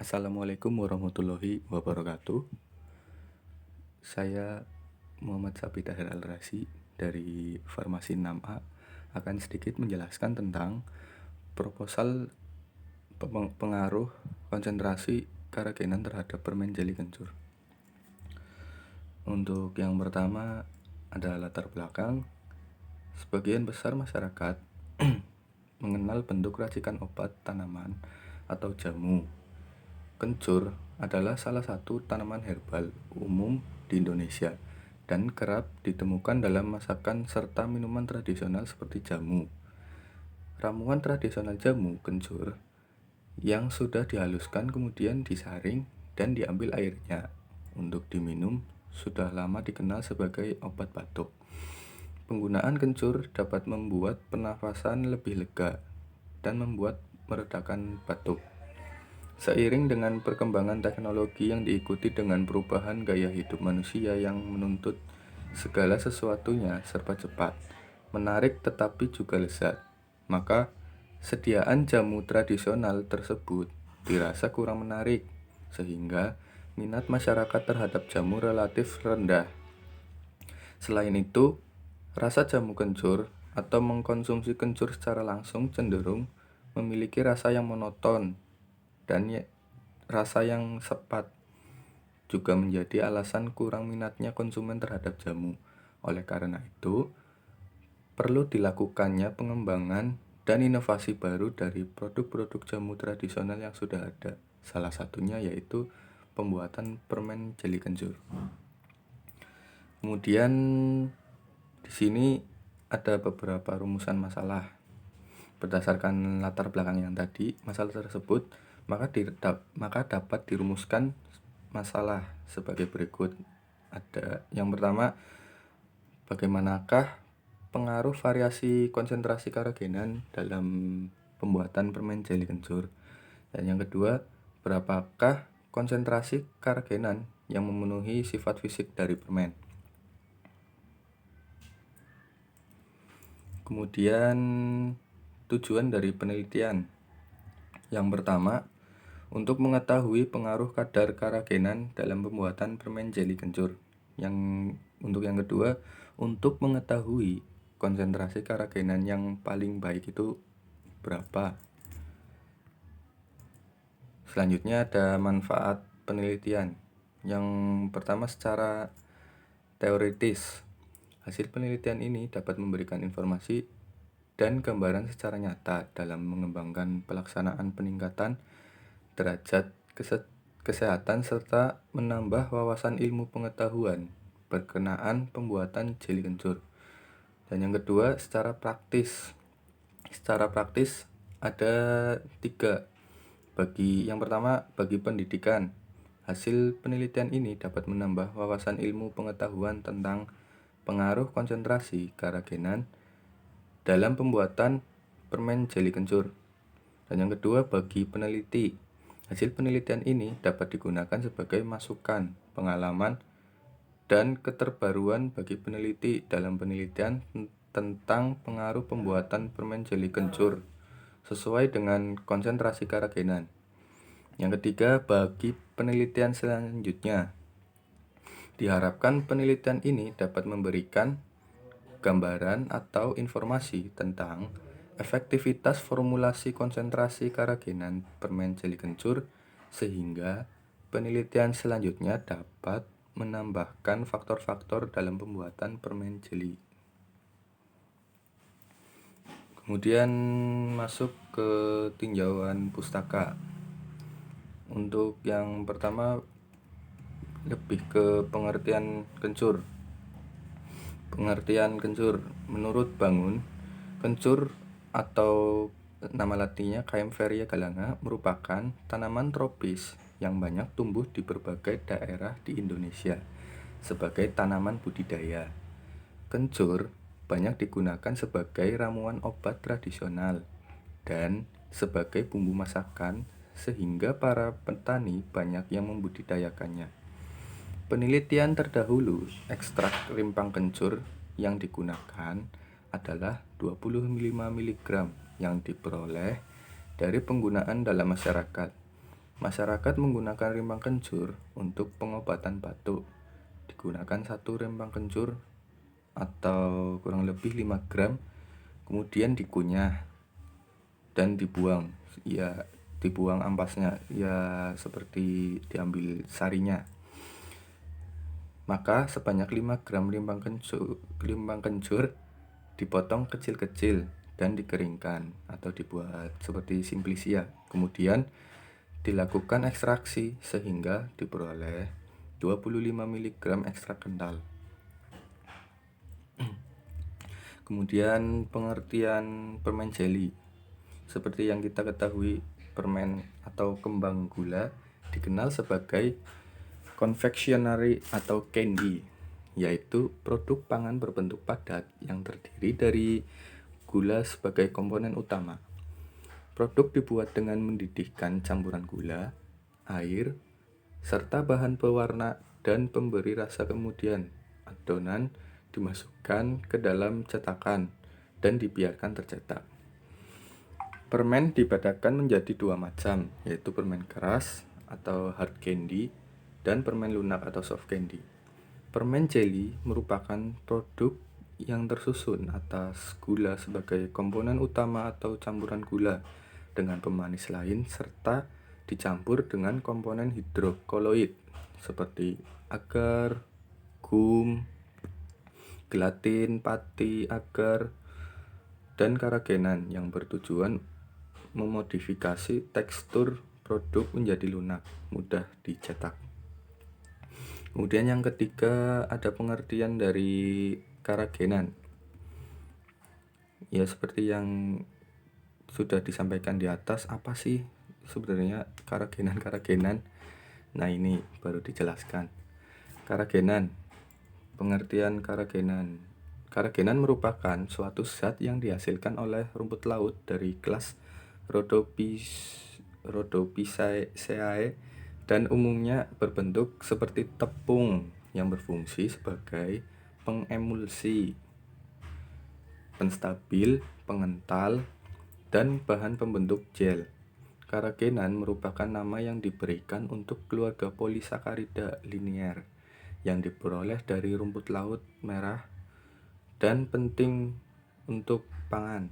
Assalamualaikum warahmatullahi wabarakatuh. Saya Muhammad Sabit Al-Rasi dari Farmasi 6A akan sedikit menjelaskan tentang proposal pengaruh konsentrasi keragenan terhadap permen jeli kencur. Untuk yang pertama ada latar belakang. Sebagian besar masyarakat mengenal bentuk racikan obat tanaman atau jamu. Kencur adalah salah satu tanaman herbal umum di Indonesia dan kerap ditemukan dalam masakan serta minuman tradisional seperti jamu. Ramuan tradisional jamu kencur yang sudah dihaluskan kemudian disaring dan diambil airnya untuk diminum sudah lama dikenal sebagai obat batuk. Penggunaan kencur dapat membuat pernafasan lebih lega dan membuat meredakan batuk. Seiring dengan perkembangan teknologi yang diikuti dengan perubahan gaya hidup manusia yang menuntut segala sesuatunya serba cepat, menarik tetapi juga lezat, maka sediaan jamu tradisional tersebut dirasa kurang menarik, sehingga minat masyarakat terhadap jamu relatif rendah. Selain itu, rasa jamu kencur atau mengkonsumsi kencur secara langsung cenderung memiliki rasa yang monoton dan rasa yang sepat juga menjadi alasan kurang minatnya konsumen terhadap jamu. Oleh karena itu, perlu dilakukannya pengembangan dan inovasi baru dari produk-produk jamu tradisional yang sudah ada. Salah satunya yaitu pembuatan permen jeli kencur. Kemudian di sini ada beberapa rumusan masalah. Berdasarkan latar belakang yang tadi, masalah tersebut maka dapat dirumuskan masalah sebagai berikut. Ada yang pertama, bagaimanakah pengaruh variasi konsentrasi keragenan dalam pembuatan permen jeli kencur? Dan yang kedua, berapakah konsentrasi keragenan yang memenuhi sifat fisik dari permen? Kemudian tujuan dari penelitian. Yang pertama, untuk mengetahui pengaruh kadar keragenan dalam pembuatan permen jeli kencur. Untuk yang kedua, untuk mengetahui konsentrasi keragenan yang paling baik itu berapa. Selanjutnya ada manfaat penelitian. Yang pertama secara teoritis. Hasil penelitian ini dapat memberikan informasi dan gambaran secara nyata dalam mengembangkan pelaksanaan peningkatan derajat kesehatan serta menambah wawasan ilmu pengetahuan berkenaan pembuatan jeli kencur. Dan yang kedua, secara praktis. Secara praktis ada 3. Yang pertama, bagi pendidikan. Hasil penelitian ini dapat menambah wawasan ilmu pengetahuan tentang pengaruh konsentrasi keragenan dalam pembuatan permen jeli kencur. Dan yang kedua, bagi peneliti. Hasil penelitian ini dapat digunakan sebagai masukan, pengalaman, dan keterbaruan bagi peneliti dalam penelitian tentang pengaruh pembuatan permen jeli kencur sesuai dengan konsentrasi keragenan. Yang ketiga, bagi penelitian selanjutnya. Diharapkan penelitian ini dapat memberikan gambaran atau informasi tentang efektivitas formulasi konsentrasi keragenan permen jeli kencur sehingga penelitian selanjutnya dapat menambahkan faktor-faktor dalam pembuatan permen jeli. Kemudian masuk ke tinjauan pustaka. Untuk yang pertama lebih ke pengertian kencur. Pengertian kencur menurut Bangun, kencur atau nama latinnya Kaempferia galanga merupakan tanaman tropis yang banyak tumbuh di berbagai daerah di Indonesia sebagai tanaman budidaya. Kencur banyak digunakan sebagai ramuan obat tradisional dan sebagai bumbu masakan sehingga para petani banyak yang membudidayakannya. Penelitian terdahulu, ekstrak rimpang kencur yang digunakan adalah 25 mg yang diperoleh dari penggunaan dalam masyarakat. Masyarakat menggunakan rimbang kencur untuk pengobatan batuk. Digunakan satu rimbang kencur atau kurang lebih 5 gram, kemudian dikunyah dan dibuang. Ya, dibuang ampasnya, ya seperti diambil sarinya. Maka sebanyak 5 gram limbang kencur dipotong kecil-kecil dan dikeringkan atau dibuat seperti simplisia. Kemudian dilakukan ekstraksi sehingga diperoleh 25 mg ekstrak kental. Kemudian pengertian permen jeli. Seperti yang kita ketahui, permen atau kembang gula dikenal sebagai confectionery atau candy, yaitu produk pangan berbentuk padat yang terdiri dari gula sebagai komponen utama. Produk dibuat dengan mendidihkan campuran gula, air, serta bahan pewarna dan pemberi rasa. Kemudian adonan dimasukkan ke dalam cetakan dan dibiarkan tercetak. Permen dibedakan menjadi dua macam, yaitu permen keras atau hard candy dan permen lunak atau soft candy. Permen jelly merupakan produk yang tersusun atas gula sebagai komponen utama atau campuran gula dengan pemanis lain serta dicampur dengan komponen hidrokoloid seperti agar, gum, gelatin, pati, agar, dan karagenan yang bertujuan memodifikasi tekstur produk menjadi lunak, mudah dicetak. Kemudian yang ketiga ada pengertian dari karagenan. Ya seperti yang sudah disampaikan di atas, apa sih sebenarnya karagenan? Nah, ini baru dijelaskan. Karagenan. Pengertian karagenan. Karagenan merupakan suatu zat yang dihasilkan oleh rumput laut dari kelas Rhodopiaceae dan umumnya berbentuk seperti tepung yang berfungsi sebagai pengemulsi, penstabil, pengental, dan bahan pembentuk gel. Karagenan merupakan nama yang diberikan untuk keluarga polisakarida linier yang diperoleh dari rumput laut merah dan penting untuk pangan.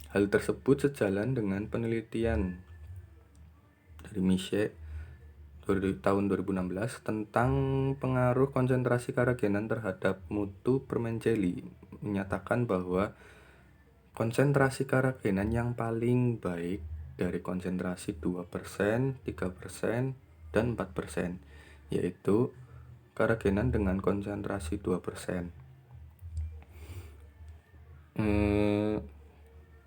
Hal tersebut sejalan dengan penelitian dari Miche tahun 2016 tentang pengaruh konsentrasi karagenan terhadap mutu permen jeli, menyatakan bahwa konsentrasi karagenan yang paling baik dari konsentrasi 2%, 3%, dan 4%, yaitu karagenan dengan konsentrasi 2%.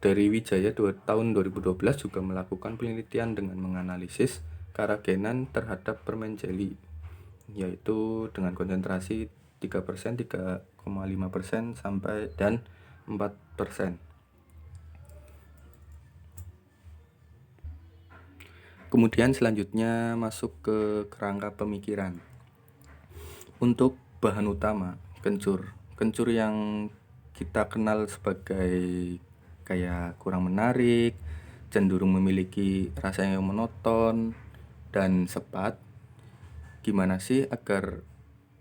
Dari Wijaya tahun 2012 juga melakukan penelitian dengan menganalisis karagenan terhadap permen jeli, yaitu dengan konsentrasi 3%, 3,5% sampai dan 4%. Kemudian selanjutnya masuk ke kerangka pemikiran. Untuk bahan utama, kencur. Kencur yang kita kenal sebagai kayak kurang menarik, cenderung memiliki rasa yang monoton dan sepat. Gimana sih agar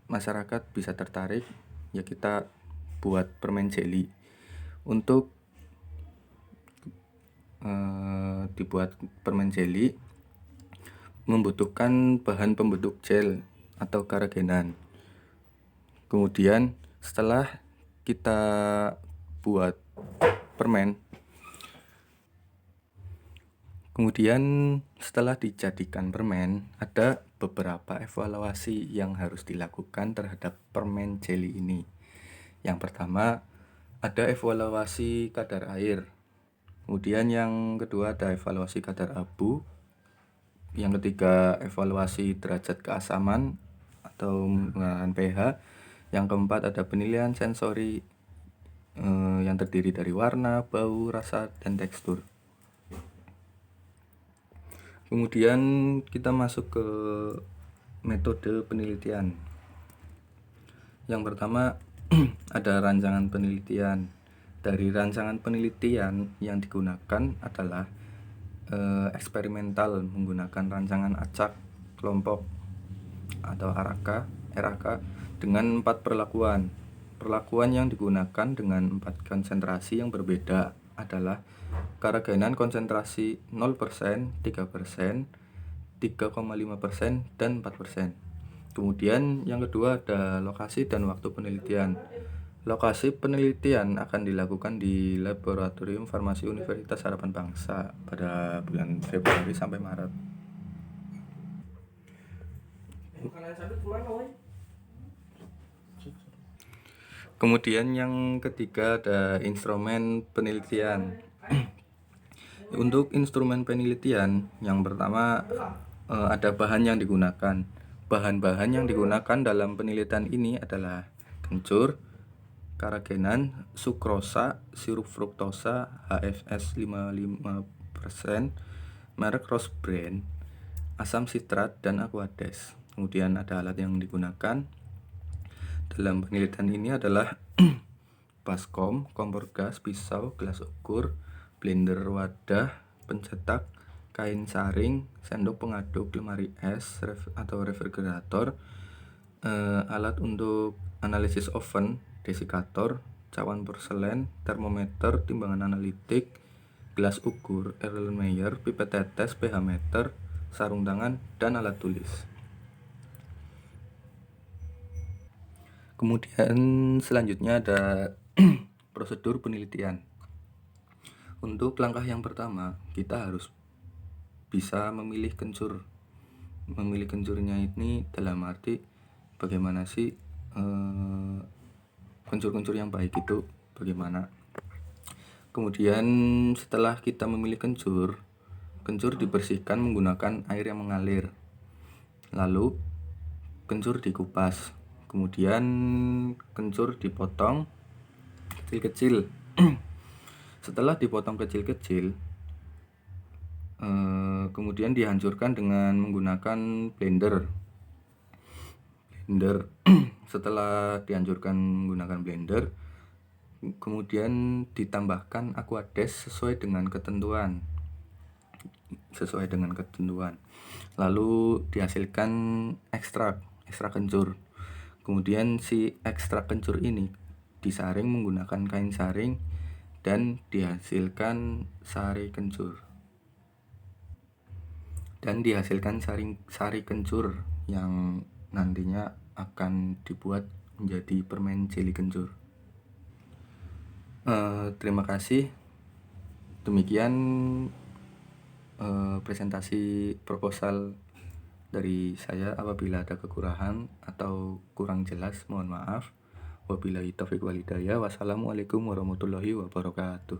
masyarakat bisa tertarik? Ya kita buat permen jeli. Untuk dibuat permen jeli membutuhkan bahan pembentuk gel atau karagenan. Kemudian setelah kita buat permen, kemudian setelah dijadikan permen, ada beberapa evaluasi yang harus dilakukan terhadap permen jeli ini. Yang pertama, ada evaluasi kadar air. Kemudian yang kedua ada evaluasi kadar abu. Yang ketiga, evaluasi derajat keasaman atau menggunakan pH. Yang keempat, ada penilaian sensori yang terdiri dari warna, bau, rasa, dan tekstur. Kemudian kita masuk ke metode penelitian. Yang pertama ada rancangan penelitian. Dari rancangan penelitian yang digunakan adalah eksperimental menggunakan rancangan acak kelompok atau RAK dengan 4 perlakuan. Perlakuan yang digunakan dengan 4 konsentrasi yang berbeda adalah keragenan konsentrasi 0%, 3%, 3,5%, dan 4%. Kemudian yang kedua ada lokasi dan waktu penelitian. Lokasi penelitian akan dilakukan di Laboratorium Farmasi Universitas Harapan Bangsa pada bulan Februari sampai Maret. Kemudian yang ketiga ada instrumen penelitian. Untuk instrumen penelitian yang pertama ada bahan yang digunakan. Bahan-bahan yang digunakan dalam penelitian ini adalah kencur, keragenan, sukrosa, sirup fruktosa, HFS 55%, merek Rose Brand, asam sitrat, dan aquades. Kemudian ada alat yang digunakan dalam penelitian ini adalah baskom, kompor gas, pisau, gelas ukur, blender wadah, pencetak, kain saring, sendok pengaduk, lemari es atau refrigerator, alat untuk analisis oven, desikator, cawan porselen, termometer, timbangan analitik, gelas ukur, Erlenmeyer, pipet tetes, pH meter, sarung tangan, dan alat tulis. Kemudian selanjutnya ada prosedur penelitian. Untuk langkah yang pertama, kita harus bisa memilih kencur. Memilih kencurnya ini dalam arti bagaimana sih kencur-kencur yang baik itu bagaimana. Kemudian setelah kita memilih kencur dibersihkan menggunakan air yang mengalir. Lalu kencur dikupas. Kemudian kencur dipotong kecil-kecil. Setelah dipotong kecil-kecil, kemudian dihancurkan dengan menggunakan blender. Setelah dihancurkan menggunakan blender, kemudian ditambahkan aquades sesuai dengan ketentuan. Lalu dihasilkan ekstrak kencur. Kemudian si ekstrak kencur ini disaring menggunakan kain saring dan dihasilkan sari kencur. Sari kencur yang nantinya akan dibuat menjadi permen jeli kencur. Terima kasih. Demikian presentasi proposal dari saya. Apabila ada kekurangan atau kurang jelas, mohon maaf. Wabillahi taufiq wal hidayah. Wassalamualaikum warahmatullahi wabarakatuh.